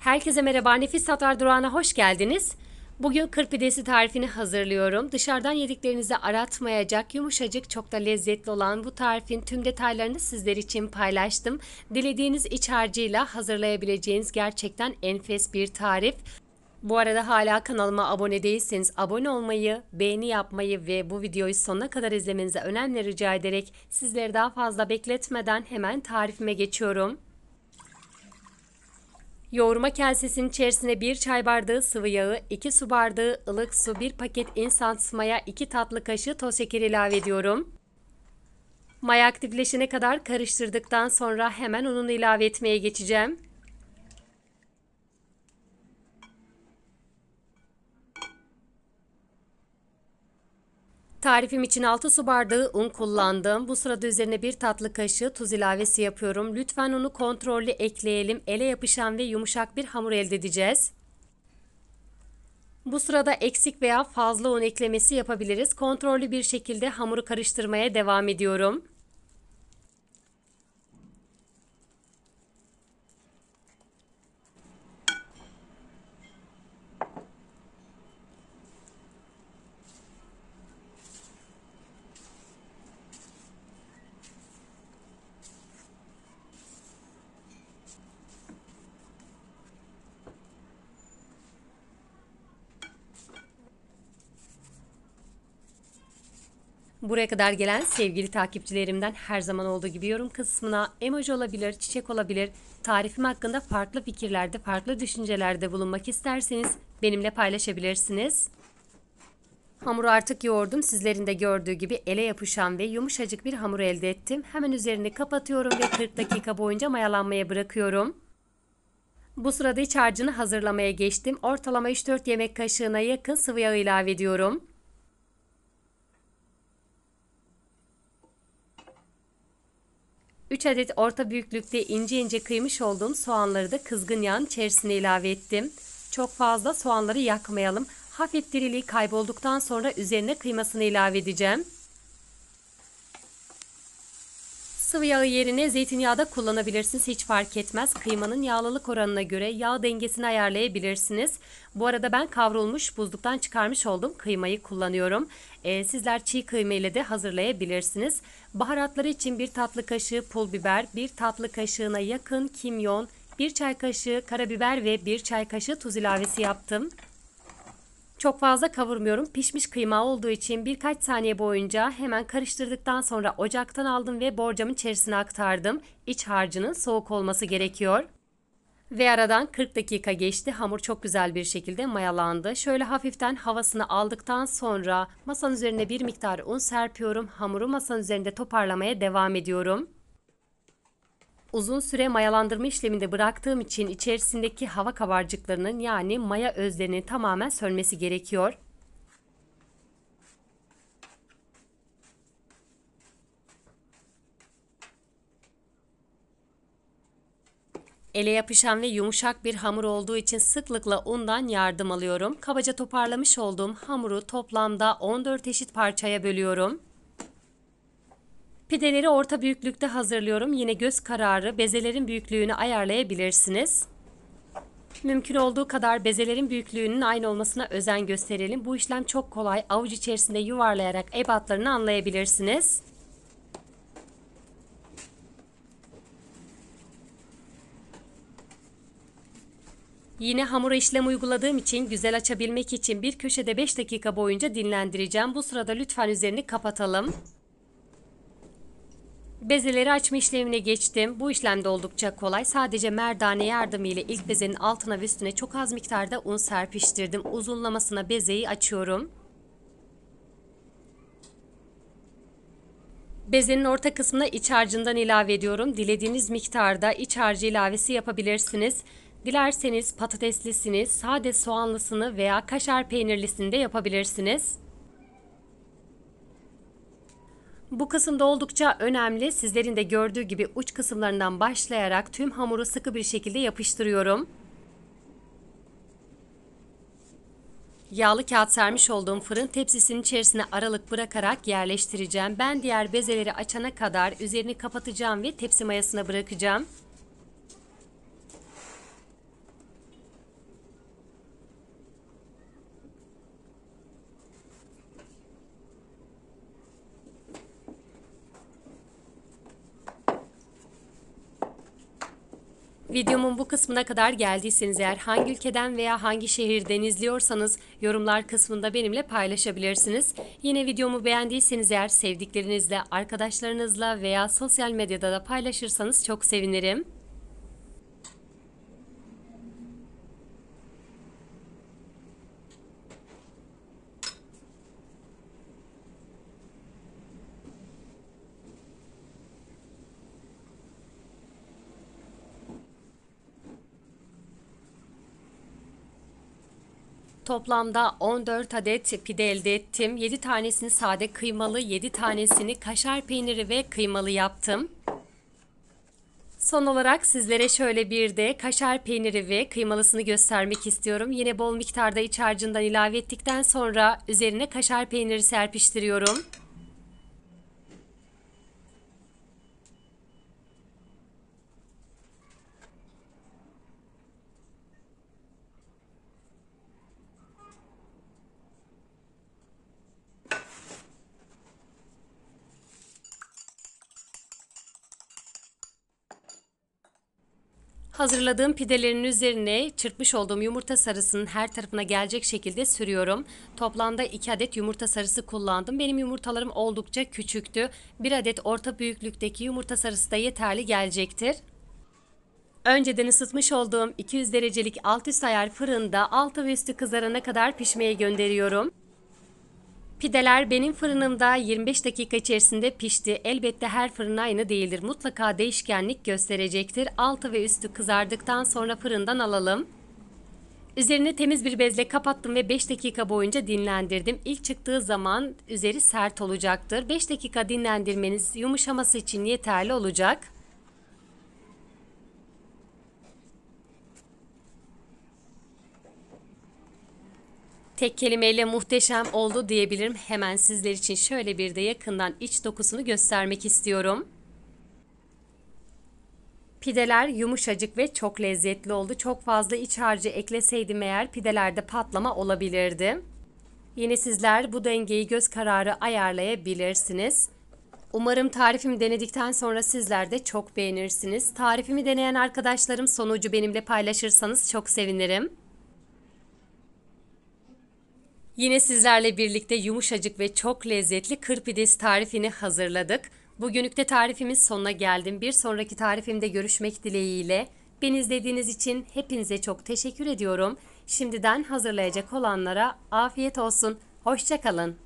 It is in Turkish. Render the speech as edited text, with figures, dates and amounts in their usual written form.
Herkese merhaba, Nefis Tatlar Durağı'na hoş geldiniz. Bugün kır pidesi tarifini hazırlıyorum. Dışarıdan yediklerinizi aratmayacak, yumuşacık, çok da lezzetli olan bu tarifin tüm detaylarını sizler için paylaştım. Dilediğiniz iç harcıyla hazırlayabileceğiniz gerçekten enfes bir tarif. Bu arada hala kanalıma abone değilseniz abone olmayı, beğeni yapmayı ve bu videoyu sonuna kadar izlemenizi önemli rica ederek sizleri daha fazla bekletmeden hemen tarifime geçiyorum. Yoğurma kasesinin içerisine 1 çay bardağı sıvı yağı, 2 su bardağı ılık su, 1 paket instant maya, 2 tatlı kaşığı toz şeker ilave ediyorum. Maya aktifleşene kadar karıştırdıktan sonra hemen ununu ilave etmeye geçeceğim. Tarifim için 6 su bardağı un kullandım. Bu sırada üzerine 1 tatlı kaşığı tuz ilavesi yapıyorum. Lütfen unu kontrollü ekleyelim. Ele yapışan ve yumuşak bir hamur elde edeceğiz. Bu sırada eksik veya fazla un eklemesi yapabiliriz. Kontrollü bir şekilde hamuru karıştırmaya devam ediyorum. Buraya kadar gelen sevgili takipçilerimden her zaman olduğu gibi yorum kısmına emoji olabilir, çiçek olabilir, tarifim hakkında farklı fikirlerde, farklı düşüncelerde bulunmak isterseniz benimle paylaşabilirsiniz. Hamuru artık yoğurdum. Sizlerin de gördüğü gibi ele yapışan ve yumuşacık bir hamur elde ettim. Hemen üzerini kapatıyorum ve 40 dakika boyunca mayalanmaya bırakıyorum. Bu sırada iç harcını hazırlamaya geçtim. Ortalama 3-4 yemek kaşığına yakın sıvı yağ ilave ediyorum. 3 adet orta büyüklükte ince ince kıymış olduğum soğanları da kızgın yağın içerisine ilave ettim. Çok fazla soğanları yakmayalım. Hafif diriliği kaybolduktan sonra üzerine kıymasını ilave edeceğim. Sıvı yağı yerine zeytinyağı da kullanabilirsiniz. Hiç fark etmez. Kıymanın yağlılık oranına göre yağ dengesini ayarlayabilirsiniz. Bu arada ben kavrulmuş, buzluktan çıkarmış olduğum kıymayı kullanıyorum. Sizler çiğ kıyma ile de hazırlayabilirsiniz. Baharatları için 1 tatlı kaşığı pul biber, 1 tatlı kaşığına yakın kimyon, 1 çay kaşığı karabiber ve 1 çay kaşığı tuz ilavesi yaptım. Çok fazla kavurmuyorum. Pişmiş kıyma olduğu için birkaç saniye boyunca hemen karıştırdıktan sonra ocaktan aldım ve borcamın içerisine aktardım. İç harcının soğuk olması gerekiyor. Ve aradan 40 dakika geçti. Hamur çok güzel bir şekilde mayalandı. Şöyle hafiften havasını aldıktan sonra masanın üzerine bir miktar un serpiyorum. Hamuru masanın üzerinde toparlamaya devam ediyorum. Uzun süre mayalandırma işleminde bıraktığım için içerisindeki hava kabarcıklarının yani maya özlerinin tamamen sönmesi gerekiyor. Ele yapışan ve yumuşak bir hamur olduğu için sıklıkla undan yardım alıyorum. Kabaca toparlamış olduğum hamuru toplamda 14 eşit parçaya bölüyorum. Pideleri orta büyüklükte hazırlıyorum. Yine göz kararı bezelerin büyüklüğünü ayarlayabilirsiniz. Mümkün olduğu kadar bezelerin büyüklüğünün aynı olmasına özen gösterelim. Bu işlem çok kolay. Avuç içerisinde yuvarlayarak ebatlarını anlayabilirsiniz. Yine hamura işlem uyguladığım için güzel açabilmek için bir köşede 5 dakika boyunca dinlendireceğim. Bu sırada lütfen üzerini kapatalım. Bezeleri açma işlemine geçtim. Bu işlem de oldukça kolay. Sadece merdane yardımıyla ilk bezenin altına ve üstüne çok az miktarda un serpiştirdim. Uzunlamasına bezeyi açıyorum. Bezenin orta kısmına iç harcından ilave ediyorum. Dilediğiniz miktarda iç harcı ilavesi yapabilirsiniz. Dilerseniz patateslisini, sade soğanlısını veya kaşar peynirlisini de yapabilirsiniz. Bu kısımda oldukça önemli. Sizlerin de gördüğü gibi uç kısımlarından başlayarak tüm hamuru sıkı bir şekilde yapıştırıyorum. Yağlı kağıt sermiş olduğum fırın tepsisinin içerisine aralık bırakarak yerleştireceğim. Ben diğer bezeleri açana kadar üzerini kapatacağım ve tepsi mayasına bırakacağım. Videomun bu kısmına kadar geldiyseniz eğer hangi ülkeden veya hangi şehirden izliyorsanız yorumlar kısmında benimle paylaşabilirsiniz. Yine videomu beğendiyseniz eğer sevdiklerinizle, arkadaşlarınızla veya sosyal medyada da paylaşırsanız çok sevinirim. Toplamda 14 adet pide elde ettim. 7 tanesini sade kıymalı, 7 tanesini kaşar peyniri ve kıymalı yaptım. Son olarak sizlere şöyle bir de kaşar peyniri ve kıymalısını göstermek istiyorum. Yine bol miktarda iç harcından ilave ettikten sonra üzerine kaşar peyniri serpiştiriyorum. Hazırladığım pidelerin üzerine çırpmış olduğum yumurta sarısının her tarafına gelecek şekilde sürüyorum. Toplamda 2 adet yumurta sarısı kullandım. Benim yumurtalarım oldukça küçüktü. 1 adet orta büyüklükteki yumurta sarısı da yeterli gelecektir. Önceden ısıtmış olduğum 200 derecelik alt üst ayar fırında altı ve üstü kızarana kadar pişmeye gönderiyorum. Pideler benim fırınımda 25 dakika içerisinde pişti. Elbette her fırın aynı değildir. Mutlaka değişkenlik gösterecektir. Altı ve üstü kızardıktan sonra fırından alalım. Üzerini temiz bir bezle kapattım ve 5 dakika boyunca dinlendirdim. İlk çıktığı zaman üzeri sert olacaktır. 5 dakika dinlendirmeniz yumuşaması için yeterli olacak. Tek kelimeyle muhteşem oldu diyebilirim. Hemen sizler için şöyle bir de yakından iç dokusunu göstermek istiyorum. Pideler yumuşacık ve çok lezzetli oldu. Çok fazla iç harcı ekleseydim eğer pidelerde patlama olabilirdi. Yine sizler bu dengeyi göz kararı ayarlayabilirsiniz. Umarım tarifimi denedikten sonra sizler de çok beğenirsiniz. Tarifimi deneyen arkadaşlarım sonucu benimle paylaşırsanız çok sevinirim. Yine sizlerle birlikte yumuşacık ve çok lezzetli kır pidesi tarifini hazırladık. Bugünlük de tarifimin sonuna geldim. Bir sonraki tarifimde görüşmek dileğiyle. Beni izlediğiniz için hepinize çok teşekkür ediyorum. Şimdiden hazırlayacak olanlara afiyet olsun. Hoşça kalın.